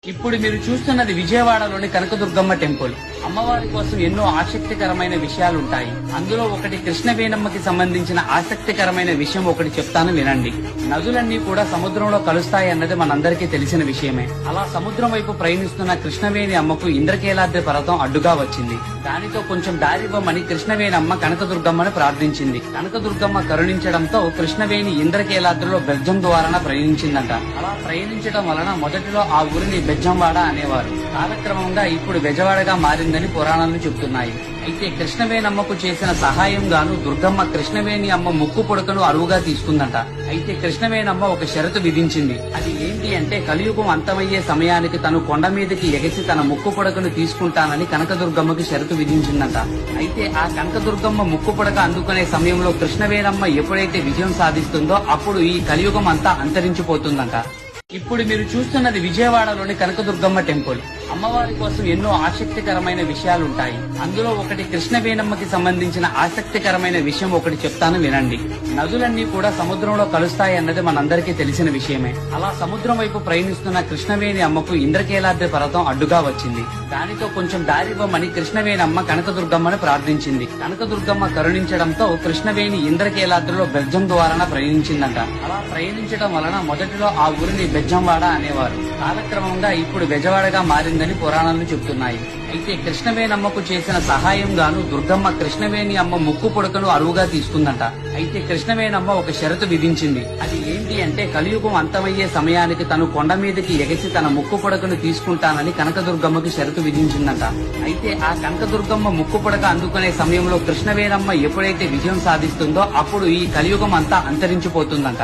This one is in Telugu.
ఇప్పుడు మీరు చూస్తున్నది విజయవాడలోని కనకదుర్గమ్మ టెంపుల్. అమ్మవారి కోసం ఎన్నో ఆసక్తికరమైన విషయాలుంటాయి. అందులో ఒకటి కృష్ణవేణమ్మకి సంబంధించిన ఆసక్తికరమైన విషయం ఒకటి చెప్తాను వినండి. నదులన్నీ కూడా సముద్రంలో కలుస్తాయి అన్నది మనందరికీ తెలిసిన విషయమే. అలా సముద్రం వైపు ప్రయాణిస్తున్న కృష్ణవేణి అమ్మకు ఇంద్రకీలాద్రి పర్వతం అడ్డుగా వచ్చింది. దానితో కొంచెం దారివ్వమని కృష్ణవేణమ్మ కనకదుర్గమ్మను ప్రార్థించింది. కనకదుర్గమ్మ కరుణించడంతో కృష్ణవేణి ఇంద్రకీలాద్రిలో బెజ్జం ద్వారా ప్రయాణించిందంట. అలా ప్రయాణించడం వలన మొదటిలో ఆ ఊరిని బెజ్జంవాడ అనేవారు. కాలక్రమంగా ఇప్పుడు బెజవాడగా మారిందని పురాణాలు చెబుతున్నాయి. అయితే కృష్ణవేణమ్మకు చేసిన సహాయం గాను దుర్గమ్మ కృష్ణవేణి అమ్మ ముక్కు పుడకను అరువుగా తీసుకుందంట. అయితే కృష్ణవేణమ్మ ఒక షరతు విధించింది. అది ఏంటి అంటే కలియుగం అంతమయ్యే సమయానికి తను కొండ మీదకి ఎగసి తన ముక్కు పుడకను తీసుకుంటానని కనకదుర్గమ్మకి షరతు విధించిందంట. అయితే ఆ కనకదుర్గమ్మ ముక్కు పుడక అందుకునే సమయంలో కృష్ణవేణమ్మ ఎప్పుడైతే విజయం సాధిస్తుందో అప్పుడు ఈ కలియుగం అంతా అంతరించిపోతుందంట. ఇప్పుడు మీరు చూస్తున్నది విజయవాడలోని కనకదుర్గమ్మ టెంపుల్. అమ్మవారి కోసం ఎన్నో ఆసక్తికరమైన విషయాలుంటాయి. అందులో ఒకటి కృష్ణవేణమ్మకి సంబంధించిన ఆసక్తికరమైన విషయం ఒకటి చెప్తాను వినండి. నదులన్నీ కూడా సముద్రంలో కలుస్తాయి అన్నది మనందరికీ తెలిసిన విషయమే. అలా సముద్రం వైపు ప్రయాణిస్తున్న కృష్ణవేణి అమ్మకు ఇంద్రకీలాద్రి పర్వతం అడ్డుగా వచ్చింది. దానితో కొంచెం దారివ్వమని కృష్ణవేణమ్మ కనకదుర్గమ్మను ప్రార్థించింది. కనకదుర్గమ్మ కరుణించడంతో కృష్ణవేణి ఇంద్రకీలాద్రిలో బెజ్జం ద్వారా ప్రయాణించిందంట. అలా ప్రయాణించడం వలన మొదటిలో ఆ ఊరిని బెజ్జంవాడ అనేవారు. కాలక్రమంగా ఇప్పుడు బెజవాడగా మారిందని పురాణాలు చెబుతున్నాయి. అయితే కృష్ణవేణమ్మకు చేసిన సహాయం గాను దుర్గమ్మ కృష్ణవేణి అమ్మ ముక్కు పుడకను అరువుగా తీసుకుందంట. అయితే కృష్ణవేణమ్మ ఒక షరతు విధించింది. అది ఏంటి అంటే కలియుగం అంతమయ్యే సమయానికి తను కొండ మీదకి ఎగసి తన ముక్కు పుడకను తీసుకుంటానని కనకదుర్గమ్మకి షరతు విధించిందంట. అయితే ఆ కనకదుర్గమ్మ ముక్కు పుడక అందుకునే సమయంలో కృష్ణవేణమ్మ ఎప్పుడైతే విజయం సాధిస్తుందో అప్పుడు ఈ కలియుగం అంతా అంతరించిపోతుందంట.